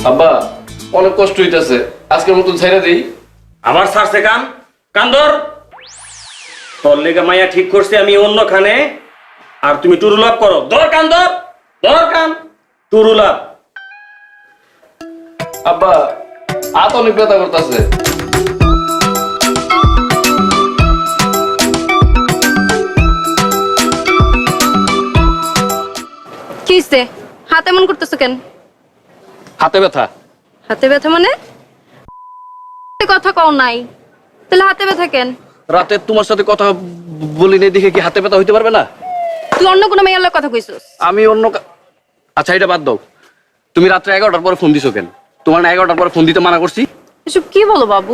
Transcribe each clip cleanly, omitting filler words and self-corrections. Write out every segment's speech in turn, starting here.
আব্বা অনেক কষ্ট হইতাছে, আজকের মতন ছাইরা দেই। আবার ছাড়ছে কান কান্দর তোর লেগে মাইয়া ঠিক করছে আমি অন্যখানে, আর তুমি টুরুলাপ করো। ধর কান্দর, ধর কান টুরুলাপ। আব্বা হাত অনেক ব্যথা করতেছে। কি হইছে? হাত এমন করতেছো কেন? হাতে ব্যথা। হাতে ব্যথা মানে? কথা কও নাই, তাহলে হাতে ব্যথা কেন? রাতে তোমার সাথে কথা বলি নাই দেখে কি হাতে ব্যথা হইতে পারবে না? তুই অন্য কোনো মেয়ের লগে কথা কইছস? আমি অন্য আচ্ছা এটা বাদ দাও, তুমি রাত্রে 11টার পরে ফোন দিছো কেন? তোমার না 11টার পরে ফোন দিতে মানা করছি? এসব কি বলো বাবু?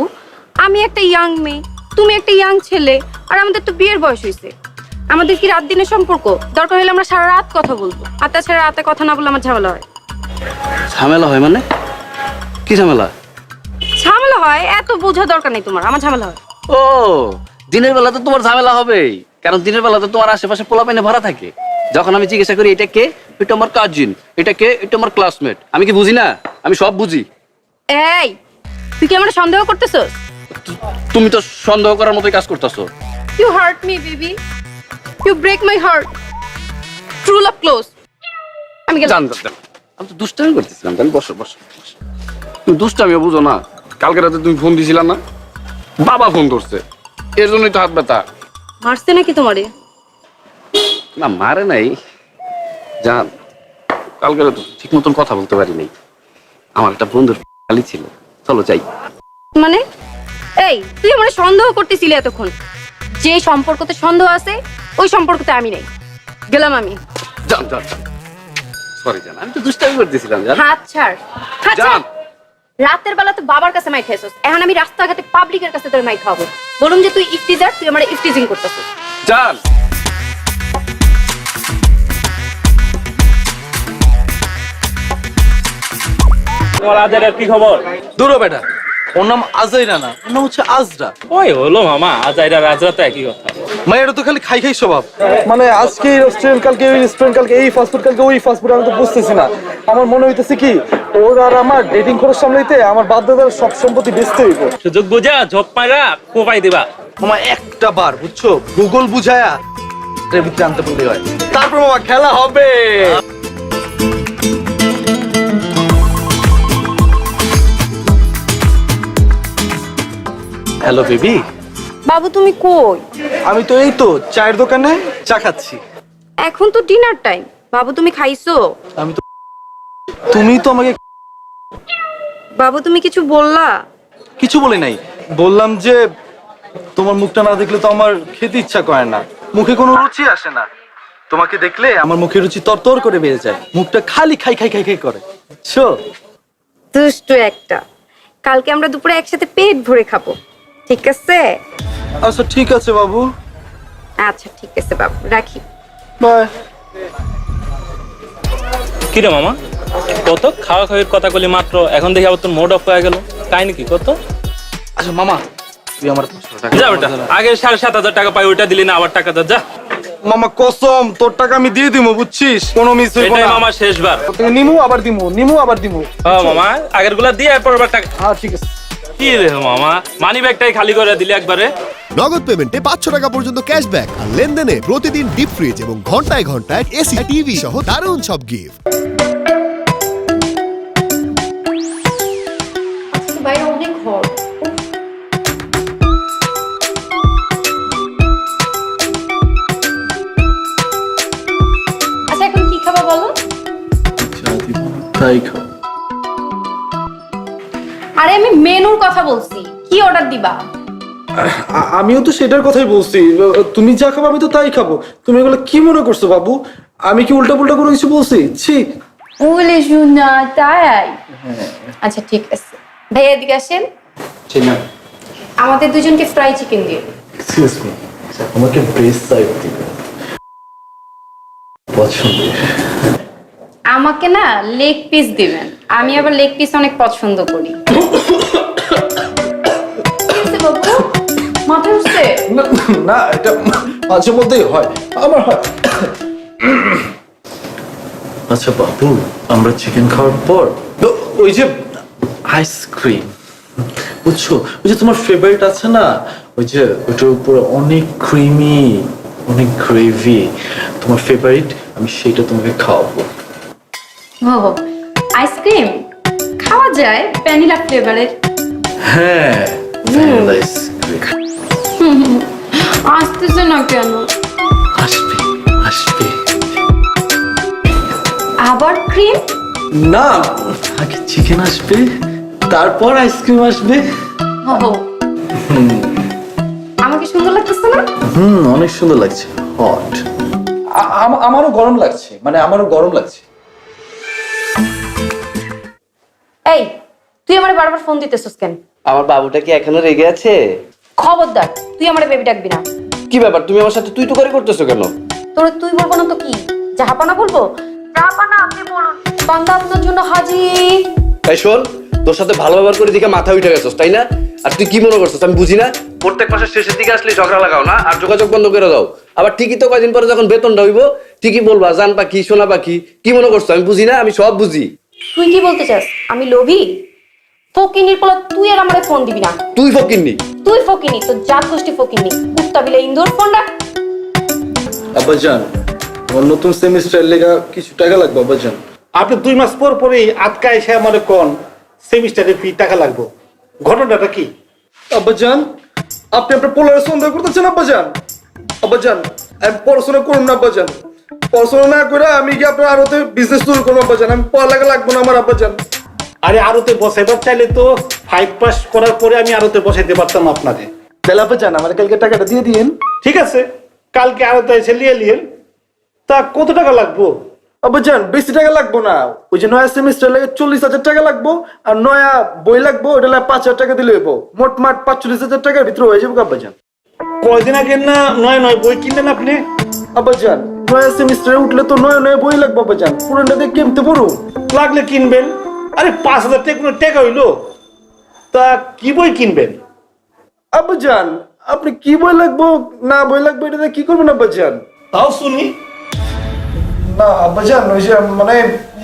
আমি একটা ইয়াং মেয়ে, তুমি একটা ইয়াং ছেলে, আর আমাদের তো বিয়ের বয়স হয়েছে। আমাদের কি রাত দিনের সম্পর্ক? দরকার হলে আমরা সারা রাত কথা বলবো, আর তাছাড়া রাতে কথা না বললে আমার ঝামেলা হয়। ঝামেলা হয় মানে? কি ঝামেলা? ঝামেলা হয় এত বোঝা দরকার নেই তোমার, আমার ঝামেলা হয়। ও দিনের বেলা তো তোমার ঝামেলা হবেই, কারণ দিনের বেলা তো তোমার আশেপাশে পোলাপাইনে ভরা থাকে। যখন আমি জিজ্ঞাসা করি এটা কে, এটা আমার কাজিন, এটা কে, এটা আমার ক্লাসমেট, আমি কি বুঝি না? আমি সব বুঝি। এই তুই কি আমার সন্দেহ করতেছস? তুমি তো সন্দেহ করার মতোই কাজ করতেছো। You hurt me, baby. You break my heart. True love close. আমি গেলাম। জান আমি তো দুষ্টামি করতেছিলাম। জান বসো বসো। তুমি দুষ্টামিও বুঝো না। কালকে রাতে তুমি ফোন দিছিলা না? বাবা ফোন করছে, এর জন্যই তো হাত ব্যথা। মারছে নাকি তোমারে? না মারে নাই জান, কালকে রাতে ঠিক মতন কথা বলতে পারি নাই। আমার একটা বন্ধুর খালি ছিল। চলো যাই। মানে এই তুই আমার সন্দেহ করতেছিলি এতক্ষণ। যে সম্পর্কতে সন্দেহ আছে ওই সম্পর্কতে আমি নেই। গেলাম আমি। জান জান সরি জান, আমি তো দুষ্টামি করতেছিলাম জান। হাত ছাড়, হাত জান ছাড়। রাতের বেলা তো বাবার কাছে মাই খাইছস, এখন আমি রাস্তাঘাটে পাবলিকের কাছে তোর মাই খাবো। বলুন যে তুই ইফতিজার, তুই আমার ইফতিজিং করতেছিস। জান তোমার আজারের কি খবর? দূর বেটা, ওর নাম আজাইরা না, ওর নাম হচ্ছে আজরা। ওই হলো মামা, আজাইরা রাজরা তো একই কথা। মায়ের তো খালি খাই খাই স্বভাব। মানে আজকে এই রেস্টুরেন্ট, কালকে ওই রেস্টুরেন্ট, কালকে এই ফাস্টফুড, কালকে ওই ফাস্টফুড। আমি তো বুঝতেছি না। আমার মনে হইতেছে কি ওর আর আমার ডেটিং খরচ সামলাইতে আমার বাধ্যতার সব সম্পত্তি বেচতে হইব। সুযোগ বুঝা ঝপ মাইরা কোপাই দিবা। মামা একটা বার বুঝছো, গুগল বুঝায়া এর ভিতরে আনতে বলতে হয়, তারপর মামা খেলা হবে। Hello baby. বাবু তুমি কই? আমি তো এই তো চায়ের দোকানে চা খাচ্ছি। এখন তো ডিনার টাইম। বাবু তুমি খাইছো? আমি তো, তুমি তো আমাকে বাবু তুমি কিছু বললা? কিছু বলে নাই, বললাম যে তোমার মুখটা না দেখলে তো আমার খেতে ইচ্ছা করে না, মুখে কোনো রুচি আসে না। তোমাকে দেখলে আমার মুখে রুচি তরতর করে বেড়ে যায়, মুখটা খালি খাই খাই খাই খাই করে। শো দুষ্টু একটা। কালকে আমরা দুপুরে একসাথে পেট ভরে খাবো, ঠিক আছে? আচ্ছা ঠিক আছে বাবু। আচ্ছা ঠিক আছে বাবু, রাখি। বাই। কিরে মামা, কত খাওয়া খাওয়ির কথা বলি মাত্র, এখন দেখি আবার তোর মোড অফ হয়ে গেল। কাহিনী কি কত? আচ্ছা মামা, তুই আমার যা বেটা, আগে 7,500 টাকা পাই, ওইটা দিলি না, আবার টাকা দে যা। মামা কসম, তোর টাকা আমি দিয়ে দিমু, বুঝছিস? কোনো মিস হইব এটাই না। মামা শেষবার। তোকে নিমু আবার দিমু, নিমু আবার দিমু। হ্যাঁ মামা, আগের গুলা দিয়ে এরপর আবার টাকা। হ্যাঁ ঠিক আছে। কি রে মামা, মানি ব্যাগটাই খালি করে দিলি একবারে। নগদ পেমেন্টে 500 টাকা পর্যন্ত ক্যাশব্যাক আর লেনদেনে প্রতিদিন ডিপ ফ্রিজ এবং ঘন্টায় ঘন্টায় এসি টিভি সহ দারুণ সব গিফট। বাইরে অনেক ঘর। আচ্ছা এখন কি খাবো বলো? তাই খাও। আরে আমি মেনুর কথা বলছি, কি অর্ডার দিবা? আমিও তো সেটার কথাই বলছি, তুমি যা খাবো আমি তো তাই খাবো। তুমি এগুলো কি মনে করছো বাবু? আমি কি উল্টা পুল্টা কোনো কিছু বলছি? ছি। ওলে শোনা তাই। আচ্ছা ঠিক আছে, ভাইয়া এদিকে আসেন। ঠিক না, আমাদের দুজনকে ফ্রাই চিকেন দিও। এক্সকিউজ মি, আমাকে ব্রেস্ট সাইড দিবে পছন্দ। আমাকে না লেগ পিস দিবেন, আমি আবার লেগ পিস অনেক পছন্দ করি। বাবু মাথা উঠছে? না, এটা মাঝে মধ্যেই হয়, আমার হয়। আচ্ছা বাবু, আমরা চিকেন খাওয়ার পর ওই যে আইসক্রিম, বুঝছো, ওই যে তোমার ফেভারিট আছে না, ওই যে ওইটার উপরে অনেক ক্রিমি, অনেক গ্রেভি, তোমার ফেভারিট, আমি সেইটা তোমাকে খাওয়াবো। ও আইসক্রিম খাওয়া যায় ভ্যানিলা ফ্লেভারের? হ্যাঁ, ভ্যানিলা আইসক্রিম। আসতেছে না কেন? আসবে আসবে। আবার ক্রিম? না, আগে চিকেন আসবে, তারপর আইসক্রিম আসবে। ও আমাকে সুন্দর লাগতেছে না? অনেক সুন্দর লাগছে, হট। আমারও গরম লাগছে, মানে আমারও গরম লাগছে। এই তুই আমারে বারবার ফোন দিতেছিস কেন? আমার বাবুটা কি এখনো রেগে আছে? খবরদার, তুই আমারে বেবি ডাকবি না। কি ব্যাপার, তুমি আমার সাথে তুই তো করে করতেছো কেন? তোর তুই বলবো না তো কি, জাহাপানা বলবো? জাহাপানা আপনি বলুন। বান্দা আপনার জন্য হাজির। এই শোন, তোর সাথে ভালো ব্যবহার করে দিকে মাথা উঠে গেছস, তাই না? আর তুই কি মনে করছিস আমি বুঝি না? প্রত্যেক মাসের শেষের দিকে আসলে ঝগড়া লাগাও না, আর যোগাযোগ বন্ধ করে দাও। আবার ঠিকই তো কয়দিন পরে যখন বেতনটা হইব ঠিকই বলবা জান পাখি সোনা পাখি। কি মনে করছো আমি বুঝি না? আমি সব বুঝি। তুই কি বলতে চাস আমি লোভী? ফকিনির পোলা তুই আর আমারে ফোন দিবি না। তুই ফকিন্নি। তুই ফকিনি, তোর জাত গোষ্ঠী ফকিনি। কুত্তা বিলে ইন্দোর ফোন ডাক। আব্বাজান, আমার নতুন সেমিস্টার লেগা কিছু টাকা লাগবে আব্বাজান। আপনি 2 মাস পর পরেই আটকা এসে আমার কোন সেমিস্টারের ফি টাকা লাগবে, ঘটনাটা কি? আব্বাজান, আপনি আপনার পোলারে সন্দেহ করতেছেন আব্বাজান। আব্বাজান, আমি পড়াশোনা করুন না আব্বাজান। পড়াশোনা না করে আমি কি আপনার আরতে বিজনেস শুরু করবো আব্বাজান। আমি পড়ালেখা লাগবো না আমার আব্বাজান। আরে আরতে বসাইবার চাইলে তো 5 পাস করার পরে আমি আরতে বসাইতে পারতাম আপনাকে। তাহলে আব্বাজান আমার কালকে টাকাটা দিয়ে দিয়েন। ঠিক আছে, কালকে আরতে এসে লিয়েন। তা কত টাকা লাগবো? আব্বাজান বেশি টাকা লাগবো না, ওই যে নয়া সেমিস্টার লাগে 40,000 টাকা লাগবো, আর নয়া বই লাগবো, ওটা লাগে 5,000 টাকা দিলে হইব। মোট 45,000 টাকার ভিতরে হয়ে যাবে আব্বাজান। কয়দিন আগে না নয় বই কিনলেন আপনি? আব্বাজান নয়া সেমিস্টারে উঠলে তো নয়া বই লাগবে আব্বাজান, পুরোটা দিয়ে কেমতে পড়ো। লাগলে কিনবেন। আরে 5,000 টাকা কোনো টাকা হইলো? তা কি বই কিনবেন? আব্বাজান আপনি কি বই লাগবো না বই লাগবে এটা দিয়ে কি করবেন আব্বাজান? তাও শুনি। না আব্বাজান ওই যে মানে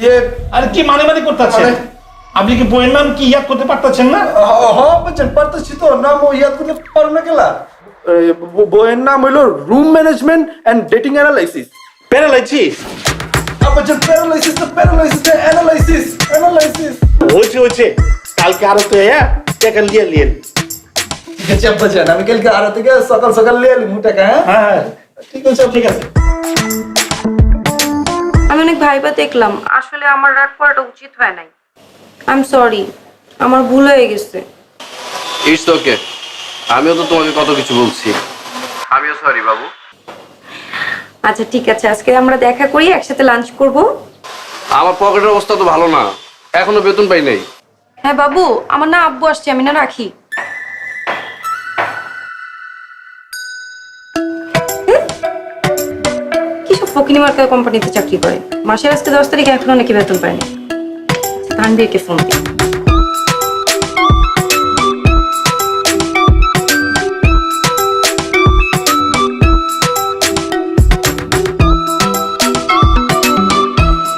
ইয়ে আরে কি মানে করতেছেন? আপনি কি বইয়ের নাম কি ইয়াদ করতে পারতেছেন না? হ্যাঁ আব্বাজান পারতেছি তো, নাম ও ইয়াদ করতে পারো না কেলা। বইয়ের নাম হইলো room management and dating analysis. Paralysis? আব্বাজান প্যারালাইসিস না অ্যানালাইসিস। হয়েছে কালকে আরো তো টাকা লিয়েন। ঠিক আছে আব্বাজান, আমি কালকে আড়া থেকে সকাল লিয়ে আলি টাকা। হ্যাঁ ঠিক আছে ঠিক আছে। আমি অনেক ভাইবা দেখলাম, আসলে আমার রাগ করাটা উচিত হয় নাই। আই এম সরি, আমার ভুল হয়ে গেছে। ইটস ওকে, আমিও তো তোমাকে কত কিছু বলছি। আমিও সরি বাবু। আচ্ছা ঠিক আছে, আজকে আমরা দেখা করি, একসাথে লাঞ্চ করব। আমার পকেটের অবস্থা তো ভালো না, এখনো বেতন পাই নাই। হ্যাঁ বাবু, আমার না আব্বু আসছে, আমি না রাখি। কিসব ফকিনি মার্কা কোম্পানিতে চাকরি করে, মাসের আজকে 10 তারিখ, এখনো নাকি বেতন পায়নি। তানভীরকে ফোন দিই।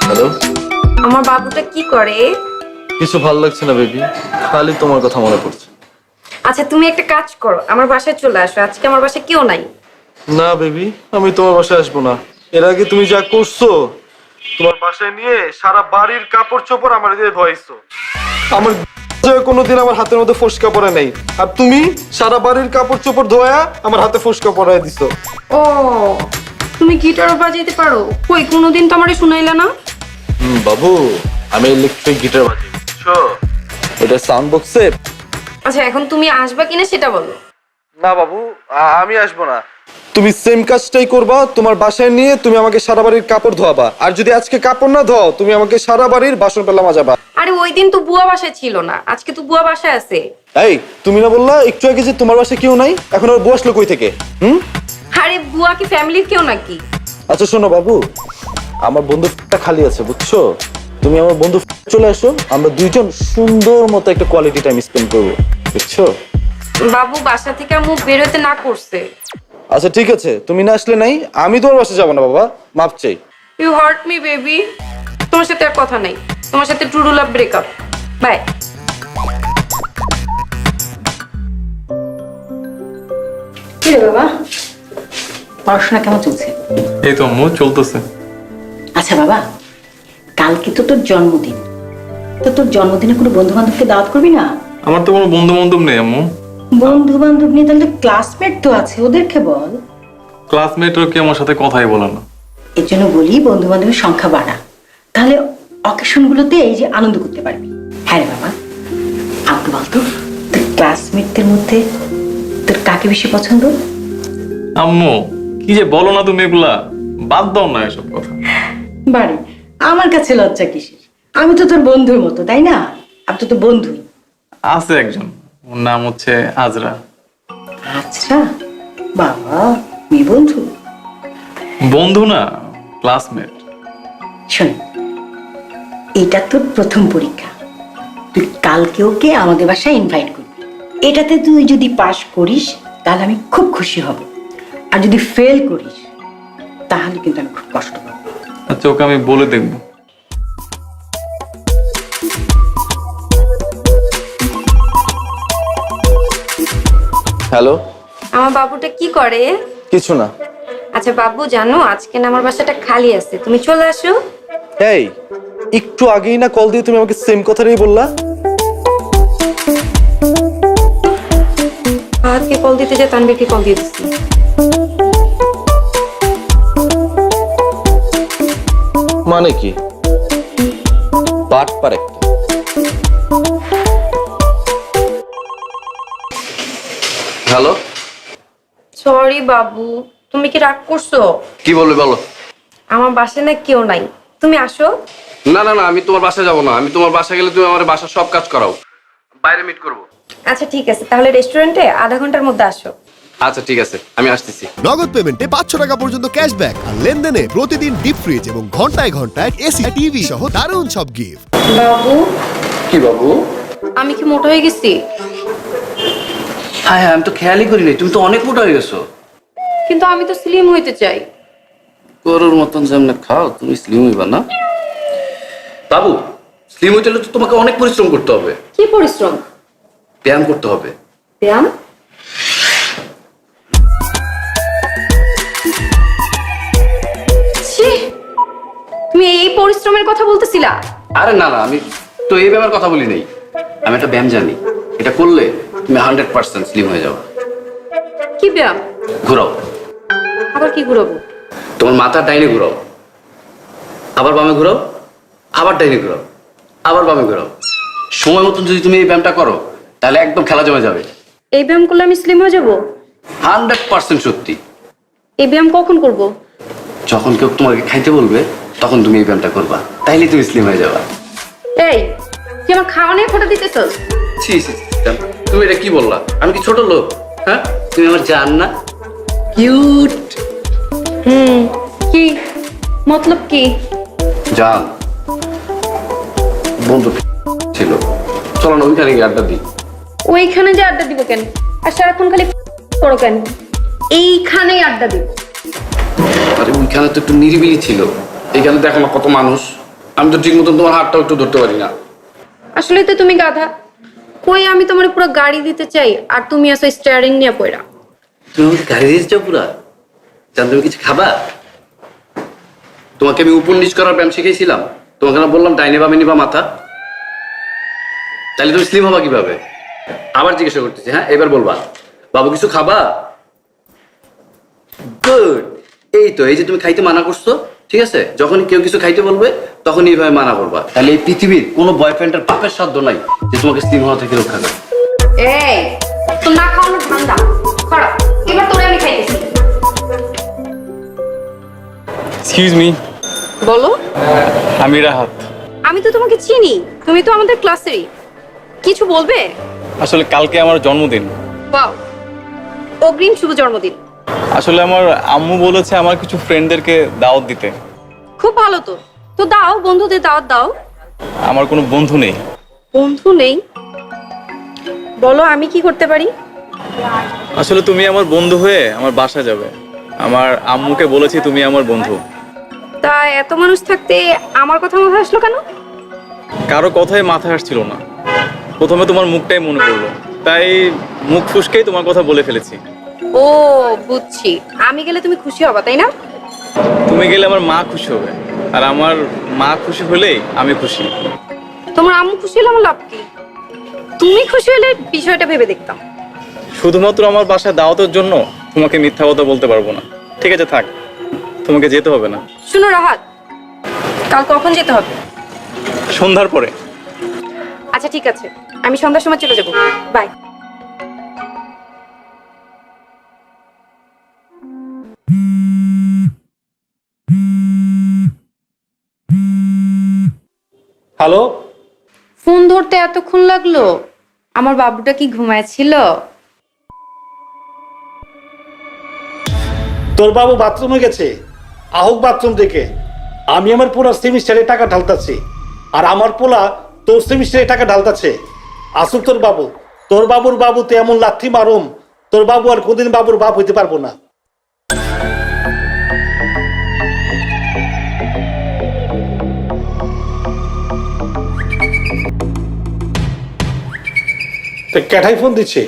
হ্যালো, আমার বাবুটা কি করে? কিছু ভালো লাগছে না বেবি, খালি তোমার কথা মনে পড়ছে। আচ্ছা তুমি একটা কাজ করো, আমার বাসায় চলে আসো, আজকে আমার বাসায় কেউ নাই। না বেবি, আমি তোমার বাসায় আসবো না। এর আগে তুমি যা করছো, তোমার বাসায় নিয়ে সারা বাড়ির কাপড় চোপড় আমার দিয়ে ধোয়াইছো। আমার কোনোদিন আমার হাতের মধ্যে ফোসকা পড়ে নাই, আর তুমি সারা বাড়ির কাপড় চোপড় ধোয়া আমার হাতে ফোসকা পড়ায় দিছো। ও তুমি গিটারও বাজাইতে পারো? কই কোনোদিন তো আমারে শুনাইলা না। বাবু আমি ইলেকট্রিক গিটার বাজাই, বুঝছো? এটা সাউন্ড বক্সে। আচ্ছা এখন তুমি আসবা কিনা সেটা বলো। না বাবু, আমি আসবো না। তুমি সেম কাজটাই করবা, তোমার বাসায় নিয়ে তুমি আমাকে সারা বাড়ির কাপড় ধোয়াবা, আর যদি আজকে কাপড় না ধোও তুমি আমাকে সারা বাড়ির বাসন পেলা মাজাবা। আরে ওই দিন তো বুয়া বাসায় ছিল না, আজকে তো বুয়া বাসায় আছে। এই তুমি না বললা একটু আগে যে তোমার বাসায় কেউ নাই, এখন আর বউ আসলো কই থেকে? আরে বুয়া কি ফ্যামিলির কেউ নাকি? আচ্ছা শোনো বাবু, আমার বন্ধুটা খালি আছে বুঝছো, তুমি আমার বন্ধু চলে আসো, আমরা দুইজন সুন্দর মতো একটা কোয়ালিটি টাইম স্পেন্ড করবো, বুঝছো? বাবু বাসা থেকে আমু বেরোতে না করছে। আচ্ছা ঠিক আছে, তুমি না আসলে নাই, আমি তোমার বাসায় যাবো না বাবা, মাপ চাই। You hurt me baby. তোমার সাথে আর কথা নাই, তোমার সাথে ট্রু লাভ ব্রেকআপ। বাই। কি রে বাবা, পড়াশোনা কেমন চলছে? এই তো আম্মু চলতেছে। আচ্ছা বাবা, কালকে তো তোর জন্মদিন, তো তোর জন্মদিনে কোনো বন্ধু বান্ধবকে দাওয়াত করবি না? আমার তো কোনো বন্ধু বান্ধব নেই আম্মু। বন্ধু বান্ধব নিয়ে তাহলে ক্লাসমেট তো আছে, ওদেরকে বল। ক্লাসমেটও কি আমার সাথে কথাই বলে না। এর জন্য বলি বন্ধু বান্ধবের সংখ্যা বাড়া, তাহলে অকেশনগুলোতে এই যে আনন্দ করতে পারবি। হ্যাঁ রে বাবা, আমাকে বলতো তোর ক্লাসমেটদের মধ্যে তোর কাকে বেশি পছন্দ? আম্মু কি যে বলো না তুমি, এগুলা বাদ দাও না এসব কথা। বাড়ি আমার কাছে লজ্জা কিসের? আমি তো তোর বন্ধুর মতো, তাই না? আমি তো তোর বন্ধুই। আছে একজন, ওর নাম হচ্ছে আজরা। আচ্ছা বাবা, মেয়ে বন্ধু? বন্ধু না, ক্লাসমেট। শোন, এটা তোর প্রথম পরীক্ষা, তুই কালকে ওকে আমাদের বাসায় ইনভাইট করবি। এটাতে তুই যদি পাশ করিস তাহলে আমি খুব খুশি হব, আর যদি ফেল করিস তাহলে কিন্তু আমি খুব কষ্ট পাবো। আচ্ছা ওকে আমি বলে দেখবো। হ্যালো, আমার বাবুটা কি করে? কিছু না। আচ্ছা বাবু, জানো আজকে না আমার বাসাটা খালি আছে, তুমি চলে আসো। এই একটু আগেই না কল দিয়ে তুমি আমাকে সেম কথাটাই বললা। আজকে কল দিতে যে তানবীরকে কল দিয়ে দিচ্ছি। মানে কি? বাট পারে। হ্যালো, সরি বাবু, তুমি কি রাগ করছো? কি বলবে বলো? আমার বাসায় না কেউ নাই, তুমি আসো। না না না, আমি তোমার বাসায় যাব না। আমি তোমার বাসায় গেলে তুমি আমার বাসার সব কাজ করাও। বাইরে মিট করব। আচ্ছা ঠিক আছে, তাহলে রেস্টুরেন্টে আধা ঘন্টার মধ্যে আসো। আচ্ছা ঠিক আছে, আমি আসতেছি। নগদ পেমেন্টে 500 টাকা পর্যন্ত ক্যাশব্যাক আর লেনদেনে প্রতিদিন ডিপ ফ্রিজ এবং ঘন্টায় ঘন্টায় এসি টিভি সহ দারুণ সব গিফট। বাবু, কি বাবু? আমি কি মোটা হয়ে গেছি? হ্যাঁ হ্যাঁ, আমি তো খেয়ালই করিনি, তুমি তো অনেক মোটা হয়ে গেছো। কিন্তু আমি তো স্লিম হইতে চাই। গরুর মতন যেমন খাও, তুমি স্লিম হইবা না বাবু। স্লিম হইতে হলে তো তোমাকে অনেক পরিশ্রম করতে হবে। কি পরিশ্রম? ব্যায়াম করতে হবে। ব্যায়াম? ছি, তুমি এই পরিশ্রমের কথা বলতেছিলা? আরে না না, আমি তো এই ব্যাপার কথা বলি নাই। আমি একটা ব্যায়াম জানি, এটা করলে তুমি 100% স্লিম হয়ে যাবে। কি ব্যায়াম? ঘুরাও। আবার কি ঘুরাবো? তোমার মাথা ডাইনে ঘুরাও, আবার বামে ঘুরাও, আবার ডাইনে ঘুরাও, আবার বামে ঘুরাও। সময় মতন যদি তুমি এই ব্যায়ামটা করো তাহলে একদম খেলা জমে যাবে। এই ব্যায়াম করলে আমি স্লিম হয়ে যাবো? 100% সত্যি। এই ব্যায়াম কখন করব? যখন কেউ তোমাকে খাইতে বলবে তখন তুমি এই ব্যায়ামটা করবা, তাইলে তুমি স্লিম হয়ে যাবা। এই, তুই আমার খাওয়া নিয়ে ফোটা দিতেছস? ছি ছি, তুমি এটা কি বললা? আমি কি ছোট লোক? হ্যাঁ, তুমি আমার জান না, কিউট কি মতলব? কি জান? বন্ধু ছিল, চলো না ওইখানে গিয়ে আড্ডা দিই। ওইখানে যে আড্ডা দিব কেন? আর সারাক্ষণ খালি করো কেন? এইখানেই আড্ডা দিব। আরে ওইখানে তো একটু নিরিবিলি ছিল, এইখানে দেখো না কত মানুষ। আমি তো ঠিক মতন তোমার হাতটাও একটু ধরতে পারি না। আসলে তো তুমি গাধা। কই, আমি তোমার পুরো গাড়ি দিতে চাই আর তুমি আসো স্টিয়ারিং নিয়ে পড়া। তুমি আমাকে গাড়ি দিয়েছ পুরা? জান, তুমি কিছু খাবা? তোমাকে আমি উপর নিচ করার ব্যায়াম শিখেছিলাম, তোমাকে না বললাম ডাইনে বামে নিবা মাথা? তাহলে তুমি স্লিম হবা কিভাবে? আবার জিজ্ঞাসা করতেছি, হ্যাঁ এবার বলবা বাবু কিছু খাবা? গুড। এই তো, এই যে তুমি খাইতে মানা করছো, ঠিক আছে? যখন কেউ কিছু খাইতে বলবে তখন এইভাবে মানা করবা। তাহলে এই পৃথিবীর কোনো বয়ফ্রেন্ডের পাপের সাধ্য নাই যে তোমাকে স্লিম হওয়া থেকে রক্ষা করে। এই, তো না খাওয়ানোর ধান্দা খারাপ। এবার তোরে আমি খাইতেছি। Excuse me. বলো। আমি রাহাত। আমি তো তোমাকে চিনি, তুমি তো আমাদের ক্লাসেরই। কিছু বলবে? আসলে কালকে আমার জন্মদিন। বাহ, অগ্রিম শুভ জন্মদিন। আসলে আমার আম্মু বলেছে আমার কিছু ফ্রেন্ডদেরকে দাওয়াত দিতে। খুব ভালো তো, তো দাও, বন্ধুদের দাওয়াত দাও। আমার কোনো বন্ধু নেই। বন্ধু নেই? বলো আমি কি করতে পারি? আসলে তুমি আমার বন্ধু হয়ে আমার বাসায় যাবে। আমার আম্মুকে বলেছি তুমি আমার বন্ধু। তা এত মানুষ থাকতে আমার কথা মাথায় আসলো কেন? কারো কথাই মাথায় আসছিল না। প্রথমে তোমার মুখটাই মনে পড়লো, তাই মুখ ফুসকেই তোমার কথা বলে ফেলেছি। ও বুঝছি, আমি গেলে তুমি খুশি হবা তাই না? তুমি গেলে আমার মা খুশি হবে, আর আমার মা খুশি হলেই আমি খুশি। তোমার আম্মু খুশি হলে আমার লাভ কি? তুমি খুশি হলে বিষয়টা ভেবে দেখতাম। শুধুমাত্র আমার বাসায় দাওয়াতের জন্য তোমাকে মিথ্যা কথা বলতে পারবো না। ঠিক আছে থাক, তোমাকে যেতে হবে না। শুনো রাহাত, কাল কখন যেতে হবে? সন্ধ্যার পরে। আচ্ছা ঠিক আছে, আমি সন্ধ্যার সময় চলে যাবো। বাই। হ্যালো, ফোন ধরতে এতক্ষণ লাগলো? আমার বাবুটা কি ঘুমায়ছিল? তোর বাবু বাথরুমে গেছে, আহুক বাথরুম থেকে। আমি আমার পুরো সেমিস্টারে টাকা ঢালতাছি, আর আমার পোলা তোর সেমিস্টারে টাকা ঢালতাছে। আসুক তোর বাবু। তোর বাবুর বাবুতে এমন লাথি মারুম, তোর বাবু আর কোনদিন বাবুর বাপ হইতে পারবো না। তো ক্যাঠাই ফোন দিচ্ছে?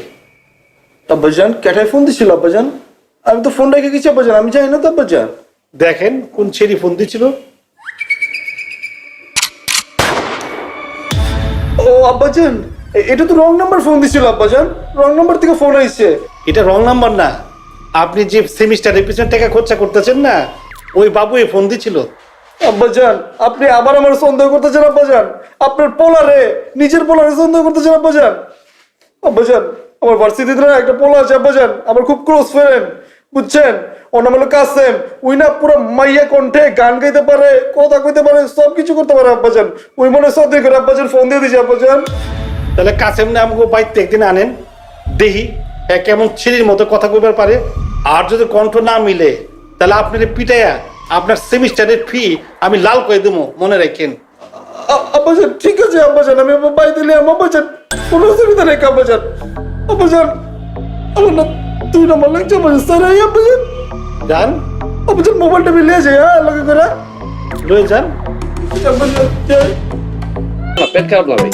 আব্বাজান ক্যাটায় ফোন দিছিল আব্বাজান? আমি তো ফোন রেখে গেছি আব্বাজান, আমি জানি না তো আব্বাজান। দেখেন কোন ছেড়ি ফোন দিচ্ছিল। ও আব্বাজান, এটা তো রং নাম্বার ফোন দিছিল আব্বাজান, রং নাম্বার থেকে ফোন আইছে। এটা রং নাম্বার না, আপনি যে সেমিস্টারের পিছনে টাকা খরচা করতেছেন না, ওই বাবু এই ফোন দিছিল। আব্বাজান আপনি আবার আমার সন্দেহ করতেছেন আব্বাজান, আপনার পোলারে, নিজের পোলারে সন্দেহ করতেছেন আব্বাজান। আব্বাজান আমার ভার্সিটিতে না একটা পোলা আছে আব্বাজান, আমার খুব ক্লোজ ফ্রেন্ড, বুঝছেন? ওর নাম হলো কাসেম। ওই না পুরো মাইয়া কণ্ঠে গান গাইতে পারে, কথা কইতে পারে, সব কিছু করতে পারে আব্বাজান। ওই মনে সন্দেহ করে আব্বাজান ফোন দিয়ে দিয়েছে আব্বাজান। তাহলে কাসেম না আমাকে বাড়িতে একদিন আনেন, দেখি হ্যাঁ কেমন ছেলের মতো কথা কইবার পারে। আর যদি কণ্ঠ না মিলে তাহলে আপনার পিটাইয়া আপনার সেমিস্টারের ফি আমি লাল করে দেবো, মনে রাখেন। আব্বাজান ঠিক আছে আব্বাজান, আমি আমার বাড়ি দিলে আব্বাজান, কোনো অসুবিধা নেই আব্বাজান। আব্বাজান আমার না 2 নম্বর লাগছে আব্বাজান, স্যার এই আব্বাজান। যান আব্বাজান মোবাইলটা মিলিয়ে যায়, হ্যাঁ লগে করে লয়ে যান। আব্বাজান যাই। না, পেট খারাপ না ভাই।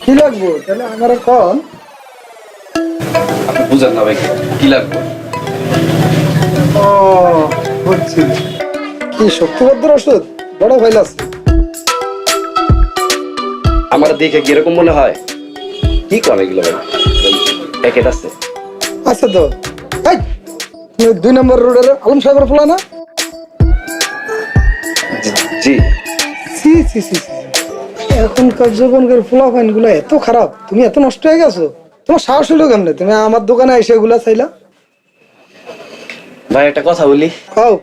কি লাগবো তাহলে আমার কম? আপনি বুঝেন না ভাই, কি লাগবে? ও বুঝছি, কি শক্তিবদ্ধ ওষুধ বড় ভাইল আছে। আমার দেখে কিরকম মনে হয়? কি করে এগুলো ভাই? প্যাকেট আছে? আচ্ছা তো এই 2 নম্বর রোডের আলম সাহেবের পোলা না? জি। সি সি সি সি। এখনকার যুগের পোলাপাইন গুলো এত খারাপ, তুমি এত নষ্ট হয়ে গেছো। তোমার সাহস হলো কেমনে তুমি আমার দোকানে এসে এগুলা চাইলা? ভাই একটা কথা বলি। খাও।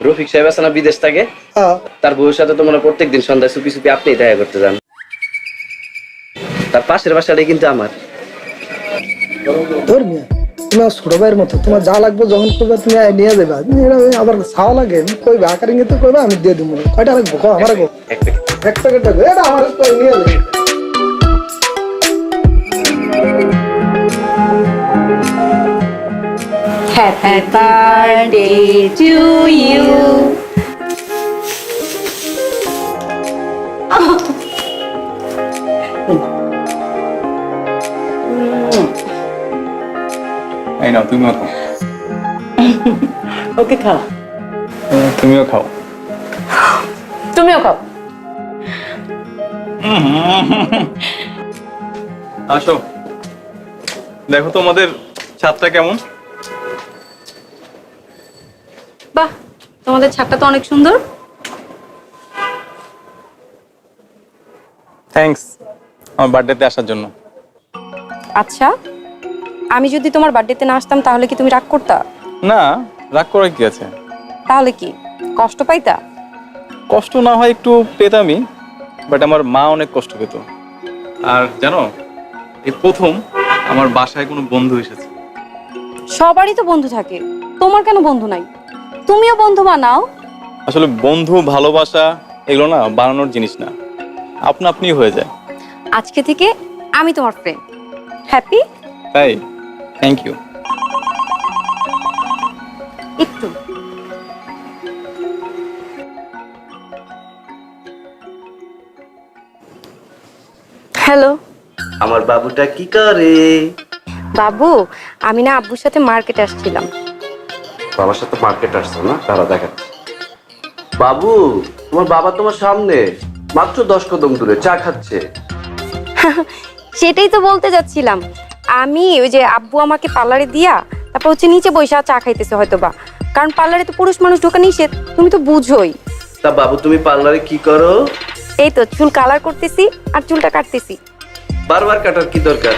রফিক সাহেব আছে না বিদেশ থেকে, হ্যাঁ তার বউয়ের সাথে তো মনে হয় প্রত্যেকদিন সন্ধ্যায় চুপি চুপি আপনি দেখা করতে যান। তার পাশের বাসাটাই কিন্তু আমার। ধর্মিয়া তুমি আমার ছোট ভাইয়ের মতো, তোমার যা লাগবে যখন করবে তুমি নিয়ে যাবে। তুমি এটা আবার ছাওয়া লাগে কইবে আকারে তো কইবে, আমি দিয়ে দিব। কয়টা লাগবো কো আমার গো? এক প্যাকেট। এক প্যাকেট লাগবে, এটা আমার নিয়ে যাবে। Happy birthday to you. এই নাও, তুমিও খাও। ওকে খাও। তুমিও খাও। তুমিও খাও। আসো, দেখো তোমাদের ছাদটা কেমন। বাহ, তোমাদের ছাদটা তো অনেক সুন্দর। থ্যাঙ্কস আমার বার্থডেতে আসার জন্য। আচ্ছা, আমি যদি তোমার বার্থডেতে না আসতাম তাহলে কি তুমি রাগ করতা? না, রাগ করার কি আছে? তাহলে কি কষ্ট পাইতা? কষ্ট না হয় একটু পেতামই, বাট আমার মা অনেক কষ্ট পেত। আর জানো, এই প্রথম আমার বাসায় কোনো বন্ধু এসেছে। সবারই তো বন্ধু থাকে, তোমার কেন বন্ধু নাই? তুমিও বন্ধু বানাও। আসলে বন্ধু ভালোবাসা এগুলো না বানানোর জিনিস না, আপনা আপনি হয়ে যায়। আজকে থেকে আমি তোমার ফ্রেন্ড। হ্যাপি? তাই থ্যাংক ইউ। একটু আমার বাবুটা কি করে? বাবু, আমি না আব্বুর সাথে মার্কেটে আসছিলাম। বাবার সাথে মার্কেট আসছো না? তারা দেখা। বাবু, তোমার বাবা তোমার সামনে, মাত্র 10 কদম দূরে চা খাচ্ছে। সেটাই তো বলতে যাচ্ছিলাম। আমি ওই যে আব্বু আমাকে পার্লারে দিয়া তারপর হচ্ছে নিচে বসে চা খাইতেছে হয়তো বা, কারণ পার্লারে তো পুরুষ মানুষ ঢোকা নিষেধ, তুমি তো বুঝোই। তা বাবু তুমি পার্লারে কি করো? এই তো চুল কালার করতেছি আর চুলটা কাটতেছি। বারবার কাটার কি দরকার?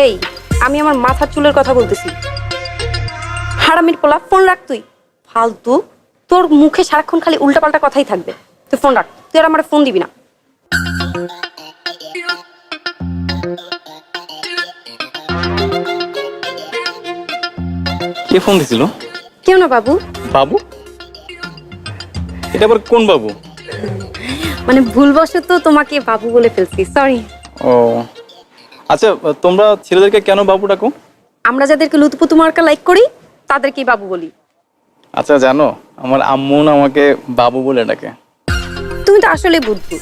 এই, আমি আমার মাথার চুলের কথা বলতেছি। হারামির পোলা, ফোন রাখ তুই। ফালতু, তোর মুখে সারাক্ষণ খালি উল্টাপাল্টা কথাই থাকবে। তুই ফোন রাখ, তুই আর আমার ফোন দিবি না। কে ফোন দিছিল? কেউ না বাবু, বাবু? এটা আবার কোন বাবু? মানে ভুলবশত তোমাকে বাবু বলে ফেলছি, সরি। ও আচ্ছা, তোমরা ছেলেদেরকে কেন বাবু ডাকো? আমরা যাদেরকে লুতুপুতু মার্কা লাইক করি তাদেরকেই বাবু বলি। আচ্ছা জানো, আমার আম্মু না আমাকে বাবু বলে ডাকে। তুমি তো আসলে বুদ্ধু।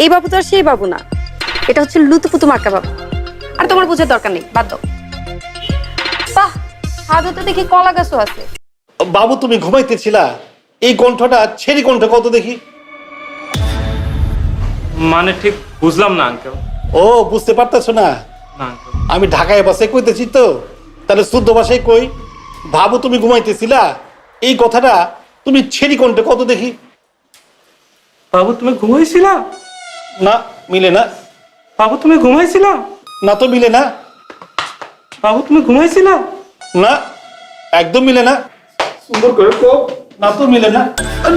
এই বাবু তো আর সেই বাবু না, এটা হচ্ছে লুতুপুতু মার্কা বাবু। আর তোমার বোঝার দরকার নেই, বাদ দাও। বাহ, হাতে দেখি কলা গাছও আছে। বাবু তুমি ঘুমাইতেছিলা? এই কণ্ঠটা ছেড়ি কণ্ঠ কত দেখি। মানে ঠিক বুঝলাম না আঙ্কেল। ও, বুঝতে পারতেছো না? না আঙ্কেল। আমি ঢাকায় বাসায় কইতেছি তো, তাহলে শুদ্ধ ভাষায় কই। বাবু তুমি ঘুমাইতেছিলা, এই কথাটা তুমি ছেড়ি কণ্ঠে কত দেখি। বাবু তুমি ঘুমাইছিলা? না, মিলে না। বাবু তুমি ঘুমাইছিলা? না তো মিলে না। বাবু তুমি ঘুমাইছিলা? না, একদম মিলে না। সুন্দর করে কো। না তো মিলে না।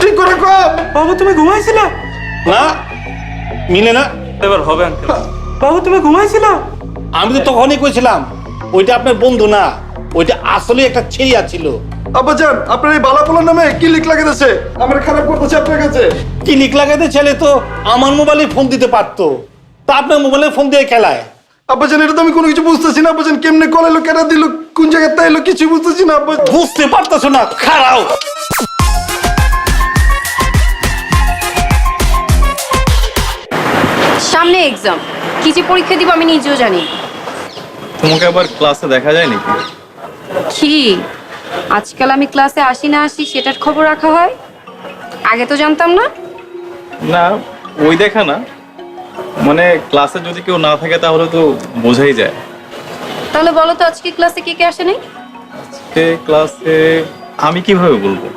ঠিক করে কো। বাবু তুমি ঘুমাইছিলা? না, মিলে না। এবার হবে আঙ্কেল। বাবু তুমি ঘুমাইছিলা? আমি তো তখনই কইছিলাম ওইটা আপনার বন্ধু না, ওইটা আসলে একটা ছেড়িয়া ছিল। আব্বাজান, আপনার এই বালাপোলার নামে কি লিখ লাগাইতেছে? আমার খারাপ করতেছে আপনার কাছে। কি লিখ লাগাইতে ছেলে তো আমার মোবাইলে ফোন দিতে পারতো, তা আপনার মোবাইলে ফোন দিয়ে খেলায়। আব্বাজান, এটা তো আমি কোনো কিছু বুঝতেছি না। আব্বাজান কেমনে কলাইলো, কেনা দিল, কোন জায়গায় তাইলো, কিছু বুঝতেছি না। আব্বা বুঝতে পারতেছো না? খারাও। সামনে এক্সাম, কি যে পরীক্ষা দিব আমি নিজেও জানি। তোমাকে আবার ক্লাসে দেখা যায় নাকি? কি আজকাল আমি ক্লাসে আসি না আসি সেটার খবর রাখা হয়? আগে তো জানতাম না। না, ওই দেখা না, মানে ক্লাসে যদি কেউ না থাকে তাহলে তো বোঝাই যায়। তাহলে বলো তো আজকে ক্লাসে কে কে আসে নাই? আজকে ক্লাসে আমি কিভাবে বলবো?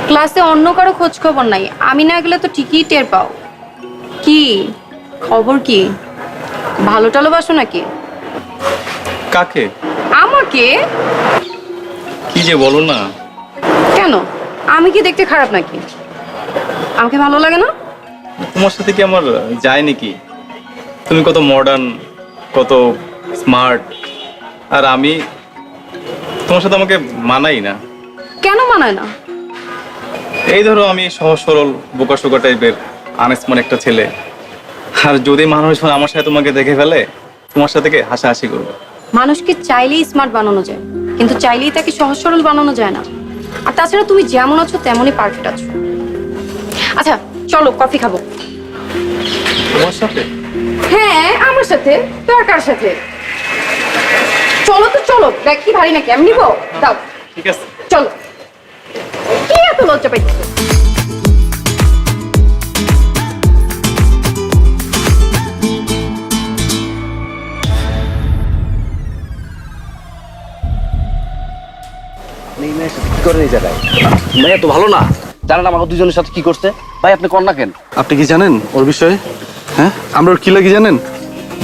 ক্লাসে অন্য কারো খোঁজ খবর নাই, আমি না গেলে তো ঠিকই টের পাও। কি খবর? কি ভালো টালোবাসো নাকি? কাকে? আমাকে? কি যে বলো না। কেন, আমি কি দেখতে খারাপ নাকি? আমাকে ভালো লাগে না? তোমার সাথে কি আমার যায় নাকি? তুমি কত মডার্ন, কত স্মার্ট, আর আমি তোমার সাথে আমাকে মানাই না। কেন মানায় না? এই ধরো, আমি সহজ সরল বোকা শোকা টাইপের আনস্মার্ট একটা ছেলে, আর যদি মানুষ আমার সাথে তোমাকে দেখে ফেলে, তোমার সাথে হাসাহাসি করবে। মানুষকে চাইলেই স্মার্ট বানানো যায়, কিন্তু চাইলেই তাকে সহজ সরল বানানো যায় না। আর তাছাড়া তুমি যেমন আছো তেমনই পারফেক্ট আছো। আচ্ছা চলো কফি খাবো। তোমার সাথে? হ্যাঁ আমার সাথে, তোর কার সাথে? চলো তো চলো, দেখ কি ভারী নাকি, আমি নিবো, দাও। ঠিক আছে চলো। কি এত লজ্জা পাইতেছো? কি করেন এই জায়গায়? ভাইয়া তো ভালো না, জানেন আমাকে দুজনের সাথে কি করছে? ভাই আপনি কর না কেন? আপনি কি জানেন ওর বিষয়ে? হ্যাঁ, আমরা ওর কি লাগি জানেন?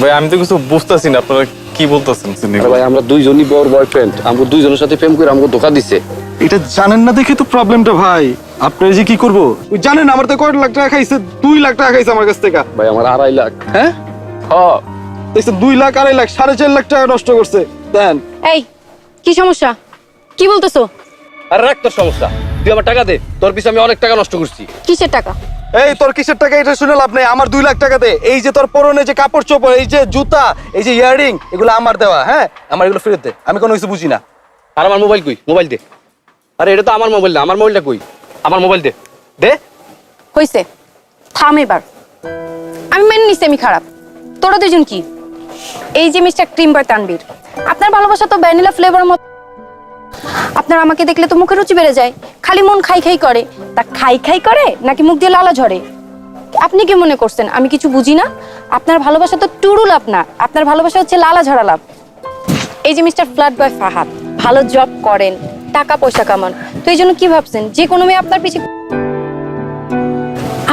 ভাই, আমি তো কিছু বুঝতেছি না, আপনারা কি বলতেছেন? আরে ভাই আমরা দুইজনই বড় বয়ফ্রেন্ড, আমরা দুইজনের সাথে প্রেম করে আমাকে ধোকা দিছে। এটা জানেন না দেখে তো প্রবলেমটা ভাই। আপনি যে কি করবো ওই জানেন? আমার তো কয় লাখ টাকা খাইছে, 2 লাখ টাকা খাইছে আমার কাছ থেকে। ভাই আমার 2.5 লাখ। হ্যাঁ, দেখছেন 2 লাখ 2.5 লাখ 4.5 লাখ টাকা নষ্ট করছে। দেন এই কি সমস্যা, কি বলতেছো? আর রাখ তোর সমস্যা, তুই আমার টাকা দে, তোর পিছে আমি অনেক টাকা নষ্ট করছি। কিসের টাকা? এই তোর কিসের টাকা এটা শুনে লাভ নেই, আমার 2 লাখ টাকা দে। এই যে তোর পরনে যে কাপড় চোপড়, এই যে জুতা, এই যে ইয়াররিং, এগুলো আমার দেওয়া। হ্যাঁ, আমার এগুলো ফেরত দে, আমি কোনো কিছু বুঝি না। আর আমার মোবাইল কই? মোবাইল দে। আরে এটা তো আমার মোবাইল না, আমার মোবাইলটা কই? আমার মোবাইল দে, দে। হইছে, থাম এবার। আমি মেনে নিছি আমি খারাপ, তোরা দুজন কি? এই যে মিস্টার ক্রিম বয় তানবীর, আপনার ভালোবাসা তো ভ্যানিলা ফ্লেভার মতো। আপনার আমাকে দেখলে তো মুখের রুচি বেড়ে যায়, খালি মন খাই খাই করে। তা খাই খাই করে নাকি মুখ দিয়ে লালা ঝরে? আপনি কি মনে করছেন আমি কিছু বুঝি না? আপনার ভালোবাসা তো টুরু লাভ না, আপনার ভালোবাসা হচ্ছে লালা ঝরা লাভ। এই যে মিস্টার ফ্ল্যাট বয় ফাহাদ, ভালো জব করেন, টাকা পয়সা কামান, তো এই জন্য কি ভাবছেন যে কোনো মেয়ে আপনার পিছে?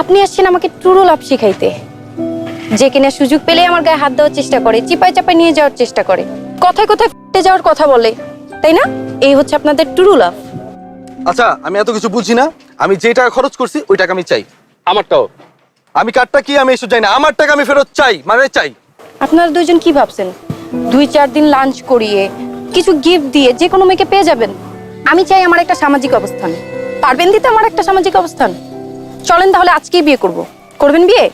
আপনি আসছেন আমাকে টুরু লাভ শিখাইতে, যে কিনা সুযোগ পেলে আমার গায়ে হাত দেওয়ার চেষ্টা করে, চিপাই চাপাই নিয়ে যাওয়ার চেষ্টা করে, কথায় কথায় ফেটে যাওয়ার কথা বলে, তাই না? এই হচ্ছে আপনাদের টুরু লাভ। আচ্ছা, আমি এত কিছু বুঝি না। আমি যে টাকা খরচ করছি ওই টাকা আমি চাই। আমারটাও। আমি কারটা কি আমি এসব চাই না, আমার টাকা আমি ফেরত চাই, মানে চাই। আপনারা দুইজন কি ভাবছেন 2-4 দিন লাঞ্চ করিয়ে কিছু গিফট দিয়ে যে কোনো মেয়েকে পেয়ে যাবেন? আমি চাই আমার একটা সামাজিক অবস্থান। পারবেন দিতে আমার একটা সামাজিক অবস্থান? চলেন তাহলে আজকেই বিয়ে করব। করবেন বিয়ে?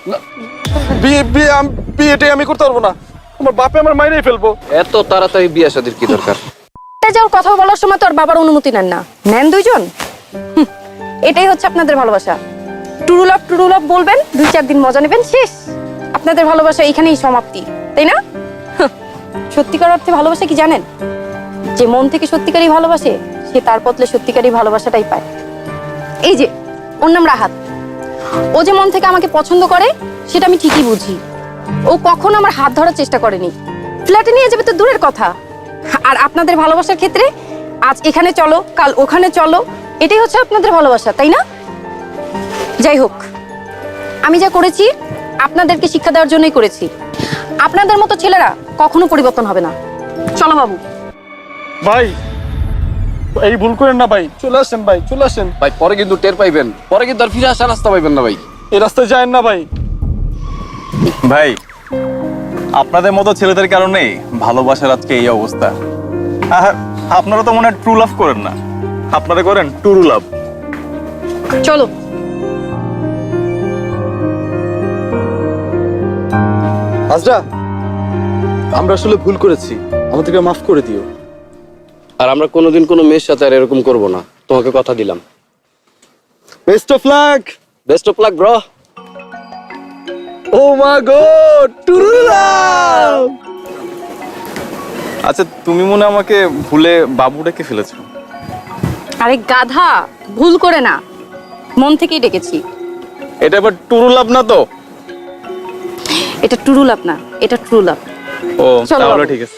বিয়েটাই আমি করতে পারবো না, আমার বাপে আমার মাইরেই ফেলবো। এত তাড়াতাড়ি বিয়ে শাদীর কি দরকার? যাওয়ার কথা বলার সময় তো আর বাবার অনুমতি নেন না, নেন দুইজন। এটাই হচ্ছে আপনাদের ভালোবাসা। টুরু লাভ বলবেন, 2-4 দিন মজা নেবেন, শেষ। আপনাদের ভালোবাসা এখানেই সমাপ্তি, তাই না? সত্যিকার অর্থে ভালোবাসা কি জানেন? যে মন থেকে সত্যিকারই ভালোবাসে সে তার বদলে সত্যিকারই ভালোবাসাটাই পায়। এই যে ওর নাম রাহাত, ও যে মন থেকে আমাকে পছন্দ করে সেটা আমি ঠিকই বুঝি। ও কখনো আমার হাত ধরার চেষ্টা করেনি। ফ্ল্যাটে নিয়ে যাবে তো দূরের কথা। আর আপনাদের ভালোবাসার ক্ষেত্রে আজ এখানে চলো, কাল ওখানে চলো, এটাই হচ্ছে আপনাদের ভালোবাসা, তাই না? যাই হোক, আমি যা করেছি আপনাদেরকে শিক্ষা দেওয়ার জন্যই করেছি। আপনাদের মতো ছেলেরা কখনো পরিবর্তন হবে না। চলো বাবু। ভাই এই ভুল করেন না ভাই, চলে আসেন ভাই, চলে আসেন ভাই পরে কিন্তু টের পাইবেন, পরে কিন্তু আর ফিরে আসা রাস্তা পাইবেন না ভাই। এই রাস্তায় যায়েন না ভাই। ভাই, আপনাদের মতো ছেলেদের কারণেই ভালোবাসার আজকে এই অবস্থা। আর আপনারা তো মনে হয় ট্রু লাভ করেন না, আপনারা করেন টুরু লাভ। চলো। আজরা, আমরা আসলে ভুল করেছি, আমাদেরকে মাফ করে দিও। আর আমরা কোনোদিন কোনো মেয়ের সাথে আর এরকম করবো না, তোমাকে কথা দিলাম। Best of luck. Best of luck bro. Oh my God, true লাভ। আচ্ছা, তুমি মনে হয় আমাকে ভুলে বাবু ডেকে ফেলেছো? আরে গাধা, ভুল করে না, মন থেকেই ডেকেছি। এটা এবার টুরু লাভ না তো? এটা টুরু লাভ না, এটা ট্রু লাভ। ও চলো তাহলে বাবু। ঠিক আছে।